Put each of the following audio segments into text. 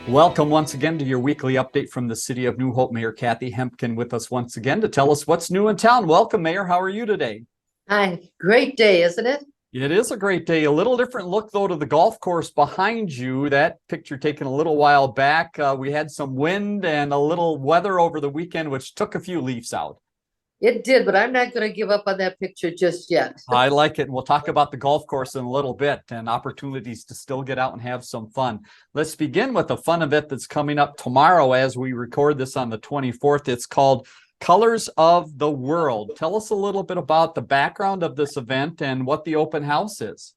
Welcome once again to your weekly update from the city of New Hope. Mayor Kathi Hemken with us once again to tell us what's new in town. Welcome, Mayor. How are you today? Hi, great day, isn't it? It is a great day. A little different look, though, to the golf course behind you. That picture taken a little while back. We had some wind and a little weather over the weekend, which took a few leaves out. It did, but I'm not going to give up on that picture just yet. I like it. And we'll talk about the golf course in a little bit and opportunities to still get out and have some fun. Let's begin with a fun event that's coming up tomorrow as we record this on the 24th. It's called Colors of the World. Tell us a little bit about the background of this event and what the open house is.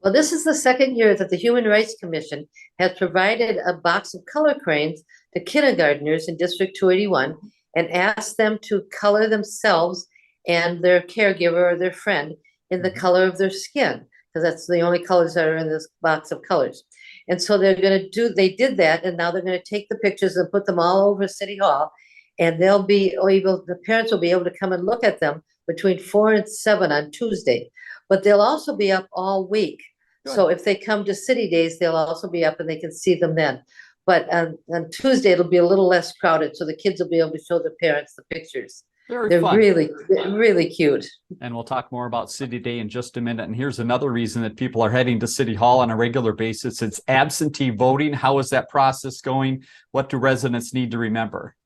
Well, this is the second year that the Human Rights Commission has provided a box of color crayons to kindergartners in District 281 and asked them to color themselves and their caregiver or their friend in the color of their skin, because that's the only colors that are in this box of colors. And so they did that, and now they're going to take the pictures and put them all over City Hall, and the parents will be able to come and look at them between 4 and 7 on Tuesday. But they'll also be up all week. Good. So if they come to City Days, they'll also be up and they can see them then. But on Tuesday, it'll be a little less crowded, so the kids will be able to show their parents the pictures. They're fun. really cute. And we'll talk more about City Day in just a minute. And here's another reason that people are heading to City Hall on a regular basis. It's absentee voting. How is that process going? What do residents need to remember?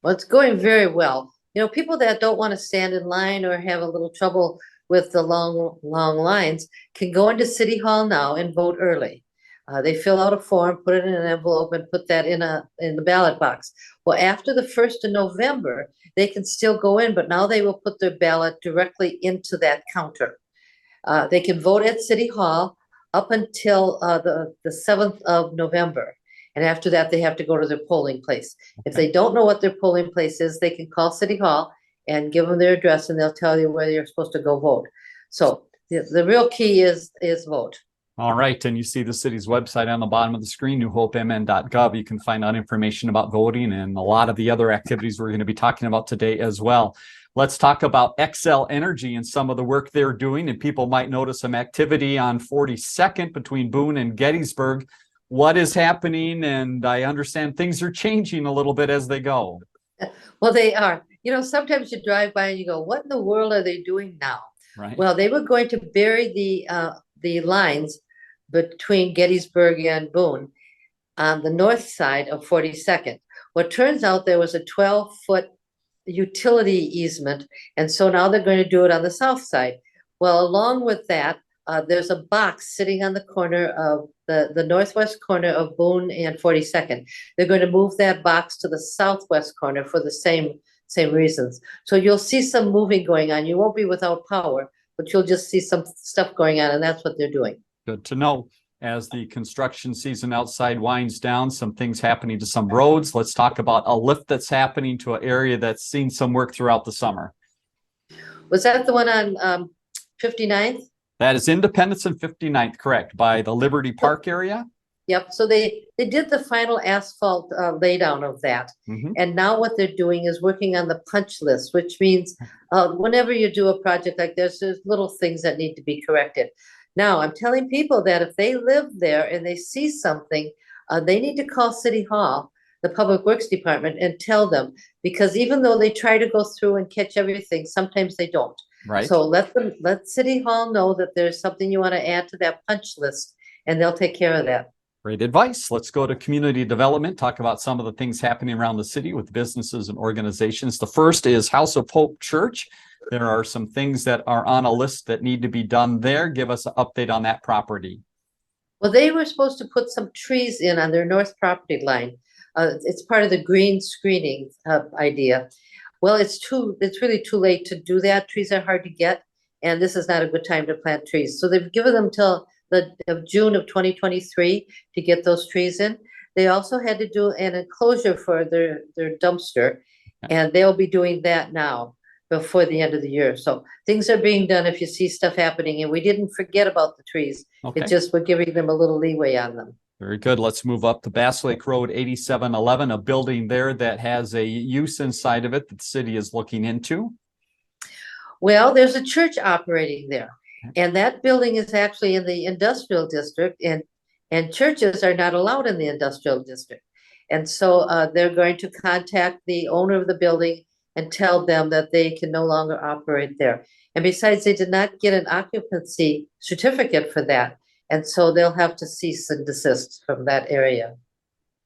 Well, it's going very well. You know, people that don't want to stand in line or have a little trouble with the long lines can go into City Hall now and vote early. They fill out a form, put it in an envelope, and put that in the ballot box. Well, after the 1st of November, they can still go in, but now they will put their ballot directly into that counter. They can vote at City Hall up until the 7th of November. And after that, they have to go to their polling place. If they don't know what their polling place is, they can call City Hall and give them their address, and they'll tell you where you're supposed to go vote. So the real key is vote. All right. And you see the city's website on the bottom of the screen, newhopemn.gov. You can find out information about voting and a lot of the other activities we're going to be talking about today as well. Let's talk about Xcel Energy and some of the work they're doing. And people might notice some activity on 42nd between Boone and Gettysburg. What is happening? And I understand things are changing a little bit as they go. Well, they are. You know, sometimes you drive by and you go, what in the world are they doing now? Right. Well, they were going to bury the lines between Gettysburg and Boone on the north side of 42nd. Well, it turns out there was a 12-foot utility easement, and so now they're going to do it on the south side. Well, along with that, there's a box sitting on the corner of the northwest corner of Boone and 42nd. They're going to move that box to the southwest corner for the same reasons. So you'll see some moving going on. You won't be without power, but you'll just see some stuff going on, and that's what they're doing. Good to know. As the construction season outside winds down, some things happening to some roads. Let's talk about a lift that's happening to an area that's seen some work throughout the summer. Was that the one on 59th? That is Independence and 59th, correct, by the Liberty Park area? Yep. So they did the final asphalt laydown of that. Mm-hmm. And now what they're doing is working on the punch list, which means whenever you do a project like this, there's little things that need to be corrected. Now, I'm telling people that if they live there and they see something, they need to call City Hall, the Public Works Department, and tell them, because even though they try to go through and catch everything, sometimes they don't. Right. So let City Hall know that there's something you want to add to that punch list, and they'll take care of that. Great advice. Let's go to community development, talk about some of the things happening around the city with businesses and organizations. The first is House of Hope Church. There are some things that are on a list that need to be done there. Give us an update on that property. Well, they were supposed to put some trees in on their north property line. It's part of the green screening idea. Well, it's really too late to do that. Trees are hard to get, and this is not a good time to plant trees. So they've given them till June of 2023 to get those trees in. They also had to do an enclosure for their dumpster, and they'll be doing that now before the end of the year. So things are being done if you see stuff happening, and we didn't forget about the trees. Okay. It's just we're giving them a little leeway on them. Very good. Let's move up to Bass Lake Road 8711, a building there that has a use inside of it that the city is looking into. Well, there's a church operating there, and that building is actually in the industrial district, and and churches are not allowed in the industrial district. And so they're going to contact the owner of the building and tell them that they can no longer operate there. And besides, they did not get an occupancy certificate for that. And so they'll have to cease and desist from that area.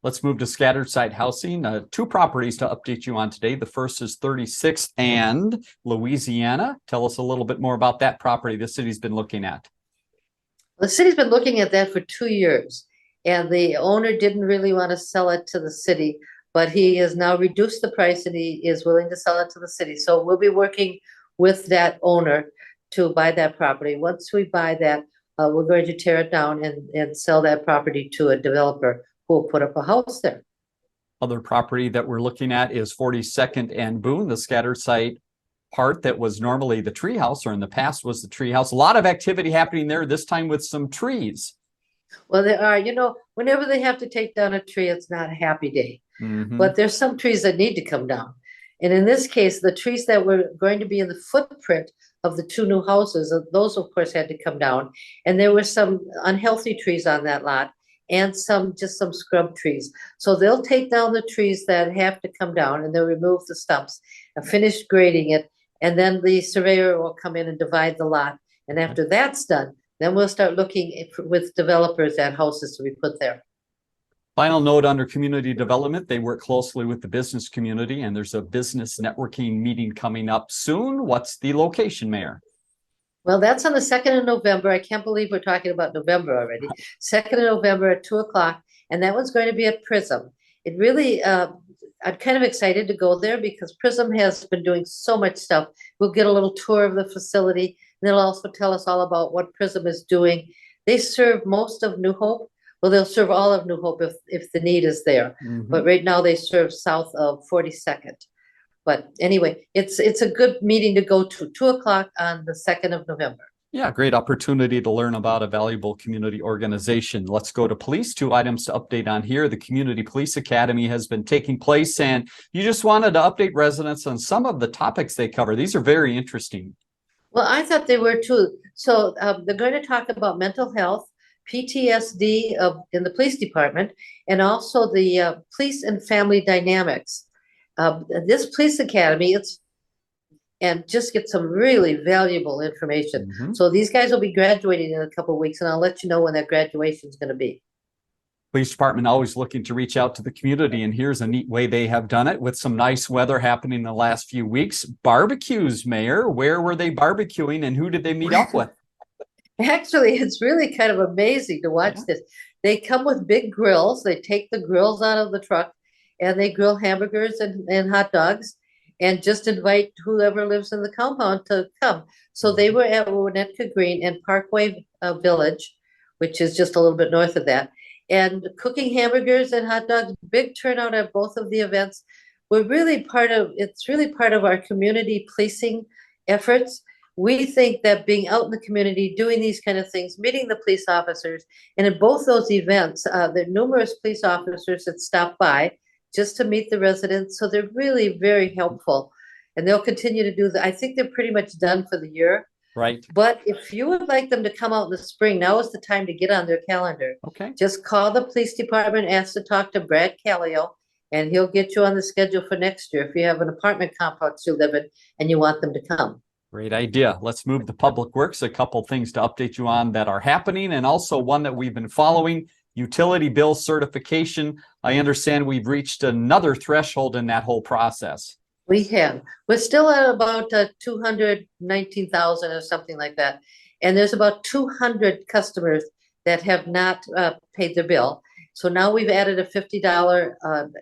Let's move to scattered site housing. Two properties to update you on today. The first is 36th and Louisiana. Tell us a little bit more about that property the city's been looking at. The city's been looking at that for 2 years, and the owner didn't really want to sell it to the city, but he has now reduced the price and he is willing to sell it to the city. So we'll be working with that owner to buy that property. Once we buy that, we're going to tear it down and sell that property to a developer who will put up a house there. Other property that we're looking at is 42nd and Boone, the scattered site part that was normally the treehouse, or in the past was the treehouse. A lot of activity happening there, this time with some trees. Well, there are, whenever they have to take down a tree, it's not a happy day. Mm-hmm. But there's some trees that need to come down. And in this case, the trees that were going to be in the footprint of the two new houses, those of course had to come down. And there were some unhealthy trees on that lot and just some scrub trees. So they'll take down the trees that have to come down and they'll remove the stumps and finish grading it. And then the surveyor will come in and divide the lot. And after that's done, then we'll start looking with developers at houses to be put there. Final note under community development, they work closely with the business community, and there's a business networking meeting coming up soon. What's the location, Mayor? Well, that's on the 2nd of November. I can't believe we're talking about November already. 2nd of November at 2 o'clock, and that one's going to be at Prism. It really, I'm kind of excited to go there because Prism has been doing so much stuff. We'll get a little tour of the facility, and they'll also tell us all about what Prism is doing. They serve most of New Hope. Well, they'll serve all of New Hope if the need is there. Mm-hmm. But right now they serve south of 42nd. But anyway, it's a good meeting to go to, 2 o'clock on the 2nd of November. Yeah, great opportunity to learn about a valuable community organization. Let's go to police. 2 items to update on here. The Community Police Academy has been taking place, and you just wanted to update residents on some of the topics they cover. These are very interesting. Well, I thought they were too. So they're going to talk about mental health, PTSD in the police department, and also the police and family dynamics. This police academy, and just get some really valuable information. Mm-hmm. So these guys will be graduating in a couple of weeks, and I'll let you know when that graduation is going to be. Police department always looking to reach out to the community, and here's a neat way they have done it with some nice weather happening in the last few weeks. Barbecues, Mayor. Where were they barbecuing, and who did they meet up with? Actually, it's really kind of amazing to watch this. They come with big grills. They take the grills out of the truck and they grill hamburgers and hot dogs and just invite whoever lives in the compound to come. So they were at Winnetka Green and Parkway Village, which is just a little bit north of that, and cooking hamburgers and hot dogs. Big turnout at both of the events. It's really part of our community policing efforts. We think that being out in the community, doing these kind of things, meeting the police officers, and in both those events, there are numerous police officers that stop by just to meet the residents. So they're really very helpful, and they'll continue to do that. I think they're pretty much done for the year. Right. But if you would like them to come out in the spring, now is the time to get on their calendar. Okay. Just call the police department, ask to talk to Brad Callio, and he'll get you on the schedule for next year if you have an apartment complex you live in and you want them to come. Great idea. Let's move to Public Works. A couple things to update you on that are happening, and also one that we've been following. Utility bill certification. I understand we've reached another threshold in that whole process. We have. We're still at about 219,000 or something like that. And there's about 200 customers that have not paid their bill. So now we've added a $50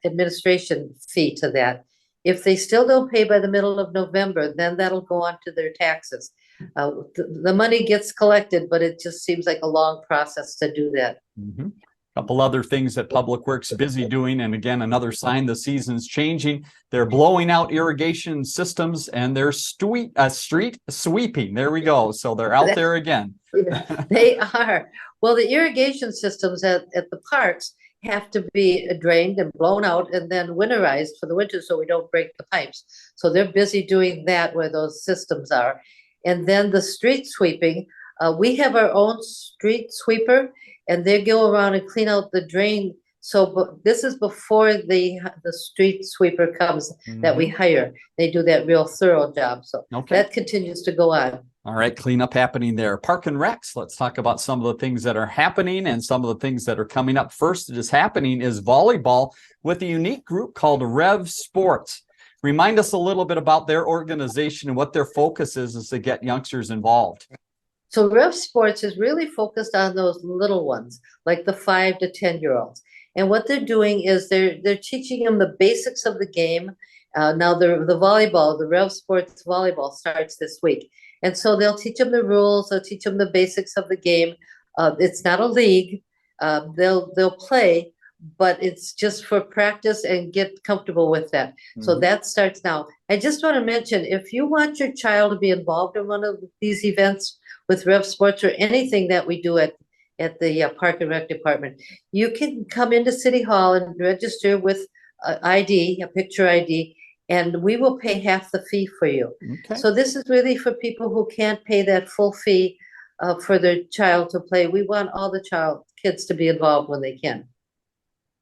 administration fee to that. If they still don't pay by the middle of November, then that'll go on to their taxes. The money gets collected, but it just seems like a long process to do that. Mm-hmm. Couple other things that Public Works is busy doing, and again, another sign the season's changing. They're blowing out irrigation systems and they're street sweeping. There we go. So they're out there again. They are. Well, the irrigation systems at the parks have to be drained and blown out and then winterized for the winter so we don't break the pipes. So they're busy doing that where those systems are. And then the street sweeping, We have our own street sweeper, and they go around and clean out the drain. So this is before the street sweeper comes that we hire. They do that real thorough job. So that continues to go on. All right, cleanup happening there. Park and Recs, let's talk about some of the things that are happening and some of the things that are coming up. First that is happening is volleyball with a unique group called Rev Sports. Remind us a little bit about their organization and what their focus is to get youngsters involved. So Rev Sports is really focused on those little ones, like the 5 to 10-year-olds. And what they're doing is they're teaching them the basics of the game. Now the volleyball, the Rev Sports volleyball starts this week. And so they'll teach them the rules, they'll teach them the basics of the game. It's not a league. They'll play, but it's just for practice and get comfortable with that. So that starts now. I just want to mention, if you want your child to be involved in one of these events with Rev Sports or anything that we do at the Park and Rec Department, you can come into City Hall and register with a picture ID, and we will pay half the fee for you. So this is really for people who can't pay that full fee for their child to play. We want all the kids to be involved when they can.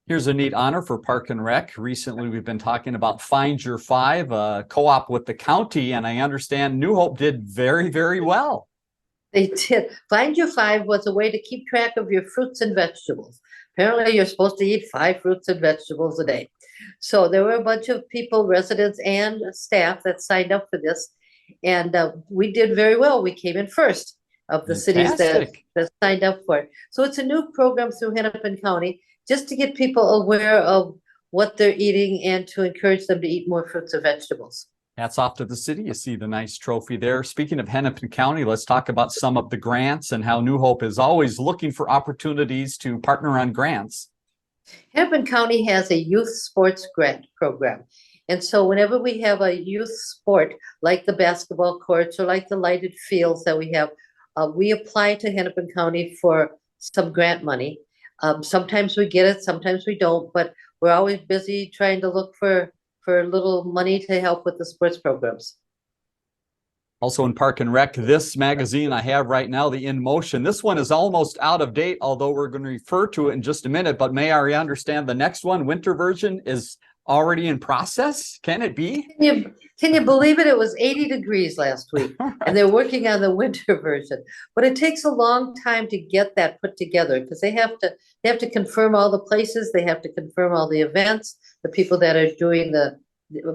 Here's a neat honor for Park and Rec. Recently, we've been talking about Find Your Five, a co-op with the county, and I understand New Hope did very, very well. They did. Find Your Five was a way to keep track of your fruits and vegetables. Apparently, you're supposed to eat 5 fruits and vegetables a day. So there were a bunch of people, residents and staff, that signed up for this. And we did very well. We came in first of the cities that signed up for it. So it's a new program through Hennepin County, just to get people aware of what they're eating and to encourage them to eat more fruits and vegetables. Hats off to the city. You see the nice trophy there. Speaking of Hennepin County, let's talk about some of the grants and how New Hope is always looking for opportunities to partner on grants. Hennepin County has a youth sports grant program. And so whenever we have a youth sport, like the basketball courts or like the lighted fields that we have, we apply to Hennepin County for some grant money. Sometimes we get it, sometimes we don't, but we're always busy trying to look for a little money to help with the sports programs. Also in Park and Rec, this magazine I have right now, the In Motion, this one is almost out of date, although we're going to refer to it in just a minute. But may I understand the next one, winter version, is already in process? Can it be? Can you believe it? It was 80 degrees last week, and they're working on the winter version. But it takes a long time to get that put together because they have to confirm all the places, they have to confirm all the events, the people that are doing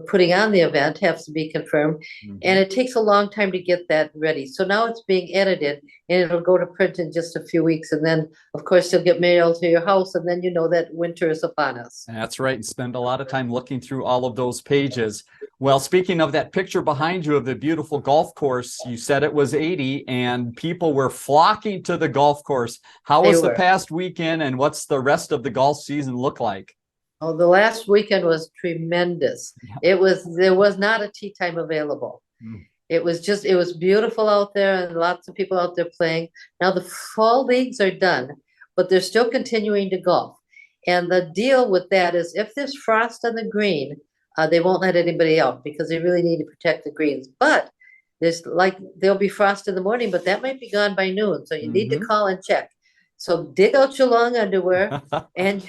putting on the event have to be confirmed, and it takes a long time to get that ready. So now it's being edited, and it'll go to print in just a few weeks, and then of course you'll get mailed to your house, and then you know that winter is upon us. That's right, and spend a lot of time looking through all of those pages. Well, speaking of that picture behind you of the beautiful golf course, you said it was 80 and people were flocking to the golf course. How was the past weekend, and what's the rest of the golf season look like? Oh, the last weekend was tremendous. There was not a tee time available. It was beautiful out there and lots of people out there playing. Now the fall leagues are done, but they're still continuing to golf. And the deal with that is if there's frost on the green, they won't let anybody out because they really need to protect the greens. But there'll be frost in the morning, but that might be gone by noon. So you need to call and check. So dig out your long underwear and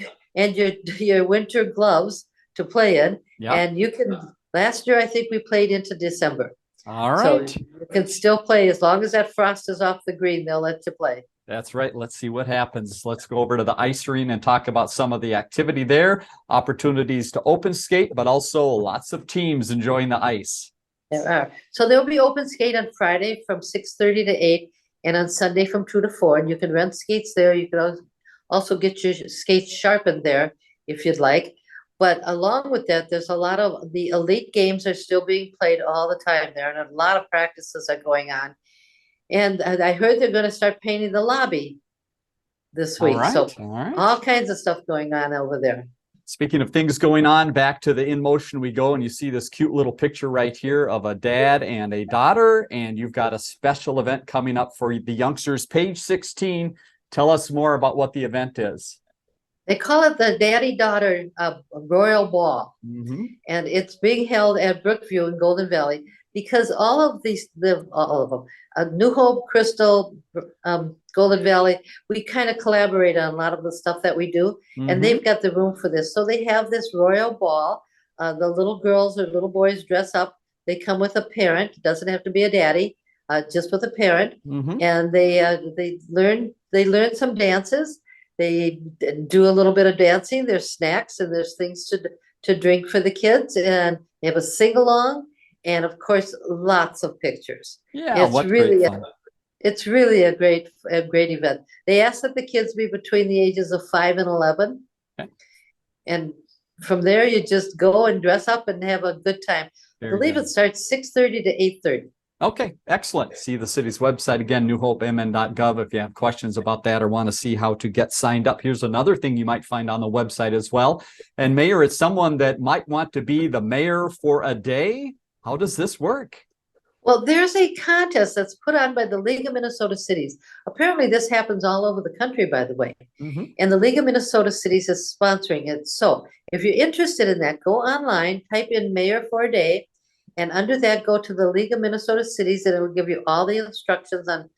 your winter gloves to play in. And you can, last year I think we played into December. All right. So you can still play as long as that frost is off the green, they'll let you play. That's right. Let's see what happens. Let's go over to the ice arena and talk about some of the activity there, opportunities to open skate, but also lots of teams enjoying the ice. There are. So there'll be open skate on Friday from 6:30 to 8 and on Sunday from 2 to 4. And you can rent skates there. You can also get your skates sharpened there if you'd like. But along with that, there's a lot of the elite games are still being played all the time there, and a lot of practices are going on. And I heard they're going to start painting the lobby this week. All kinds of stuff going on over there. Speaking of things going on, back to the In Motion we go, and you see this cute little picture right here of a dad and a daughter, and you've got a special event coming up for the youngsters, page 16. Tell us more about what the event is. They call it the Daddy-Daughter Royal Ball, and it's being held at Brookview in Golden Valley. because all of these, all of them, New Hope, Crystal, Golden Valley, we kind of collaborate on a lot of the stuff that we do, and they've got the room for this. So they have this royal ball. The little girls or little boys dress up. They come with a parent. It doesn't have to be a daddy, just with a parent, and they learn some dances. They do a little bit of dancing. There's snacks and there's things to drink for the kids, and they have a sing along, and of course, lots of pictures. Yeah, it's what really great fun. it's really a great event. They ask that the kids be between the ages of 5 and 11, Okay. and from there you just go and dress up and have a good time. Very I believe good. it starts 6:30 to 8:30. Okay, excellent. See the city's website again, newhopemn.gov, if you have questions about that or want to see how to get signed up. Here's another thing you might find on the website as well. And Mayor, it's someone that might want to be the mayor for a day. How does this work? Well, there's a contest that's put on by the League of Minnesota Cities. Apparently, this happens all over the country, by the way. And the League of Minnesota Cities is sponsoring it. So if you're interested in that, go online, type in mayor for a day, and under that, go to the League of Minnesota Cities, and it will give you all the instructions on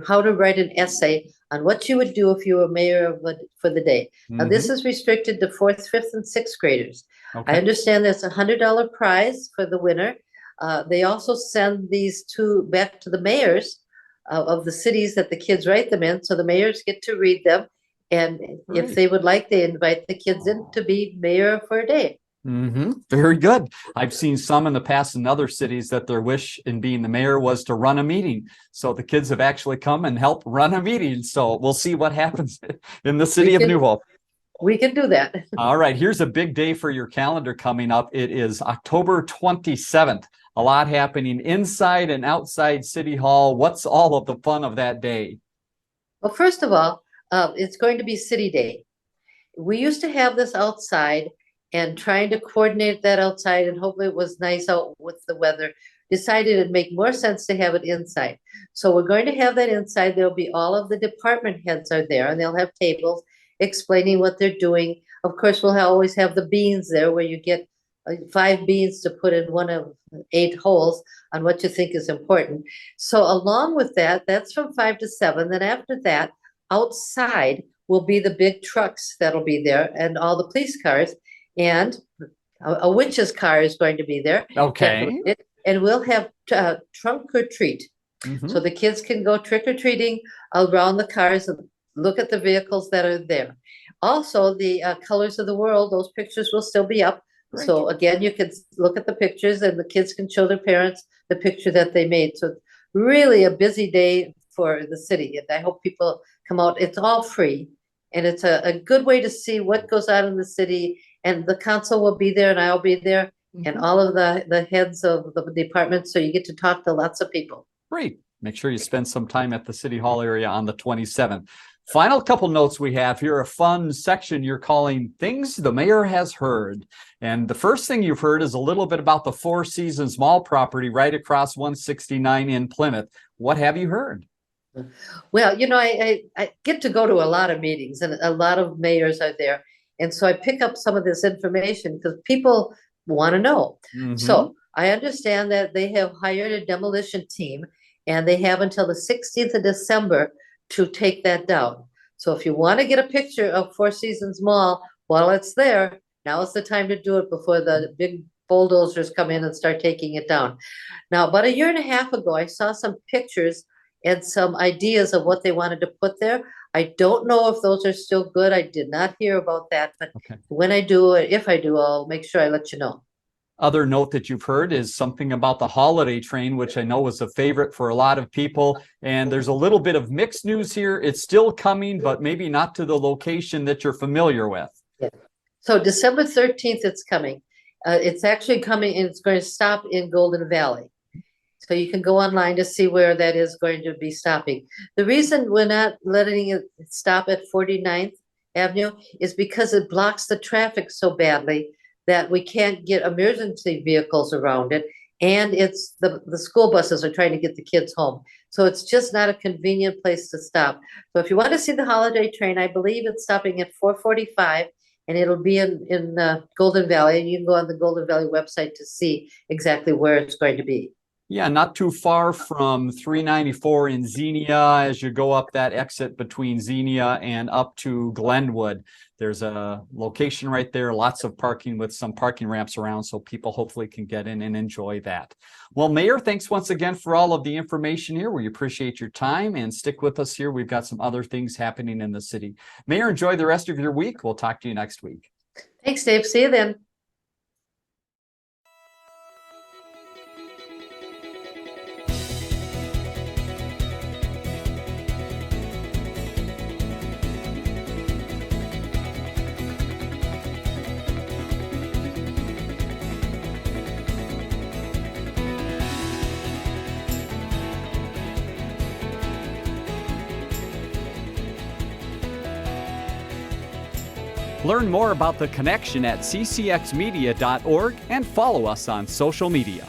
how to write an essay on what you would do if you were mayor for the day. Now, this is restricted to 4th, 5th, and 6th graders. I understand there's a $100 prize for the winner. They also send these back to the mayors of the cities that the kids write them in, so the mayors get to read them. And if they would like, they invite the kids in to be mayor for a day. Very good. I've seen some in the past in other cities that their wish in being the mayor was to run a meeting. So the kids have actually come and helped run a meeting. So we'll see what happens in the city of New Hope. We can do that. All right. Here's a big day for your calendar coming up. It is October 27th. A lot happening inside and outside City Hall. What's all of the fun of that day? Well, first of all, it's going to be City Day. We used to have this outside, and trying to coordinate that outside, and hopefully it was nice out with the weather, decided it'd make more sense to have it inside. So we're going to have that inside. There'll be all of the department heads are there, and they'll have tables explaining what they're doing. Of course, we'll always have the beans there where you get 5 beans to put in one of 8 holes on what you think is important. So along with that, that's from 5 to 7. Then after that, outside will be the big trucks that'll be there and all the police cars, and a witch's car is going to be there. Okay. And we'll have trunk or treat. So the kids can go trick-or-treating around the cars and look at the vehicles that are there. Also, the colors of the world, those pictures will still be up. Great. So again, you can look at the pictures and the kids can show their parents the picture that they made. So it's really a busy day for the city. And I hope people come out. It's all free. And it's a good way to see what goes on in the city. And the council will be there and I'll be there and all of the heads of the departments. So you get to talk to lots of people. Great. Make sure you spend some time at the City Hall area on the 27th. Final couple notes we have here, a fun section you're calling Things the Mayor Has Heard. And the first thing you've heard is a little bit about the Four Seasons Mall property right across 169 in Plymouth. What have you heard? Well, you know, I get to go to a lot of meetings and a lot of mayors are there. And so I pick up some of this information because people want to know. So I understand that they have hired a demolition team and they have until the 16th of December to take that down. So if you want to get a picture of Four Seasons Mall while it's there, now is the time to do it before the big bulldozers come in and start taking it down. Now, about 1.5 years ago, I saw some pictures and some ideas of what they wanted to put there. I don't know if those are still good. I did not hear about that, but when I do, if I do, I'll make sure I let you know. Other note that you've heard is something about the holiday train, which I know was a favorite for a lot of people. And there's a little bit of mixed news here. It's still coming, but maybe not to the location that you're familiar with. Yeah. So December 13th, it's coming. It's actually coming and it's going to stop in Golden Valley. So you can go online to see where that is going to be stopping. The reason we're not letting it stop at 49th Avenue is because it blocks the traffic so badly that we can't get emergency vehicles around it. And it's the school buses are trying to get the kids home. So it's just not a convenient place to stop. So if you want to see the holiday train, I believe it's stopping at 4:45 and it'll be in Golden Valley. And you can go on the Golden Valley website to see exactly where it's going to be. Yeah, not too far from 394 in Xenia as you go up that exit between Xenia and up to Glenwood. There's a location right there, lots of parking with some parking ramps around so people hopefully can get in and enjoy that. Well, Mayor, thanks once again for all of the information here. We appreciate your time and stick with us here. We've got some other things happening in the city. Mayor, enjoy the rest of your week. We'll talk to you next week. Thanks, Dave. See you then. Learn more about the connection at ccxmedia.org and follow us on social media.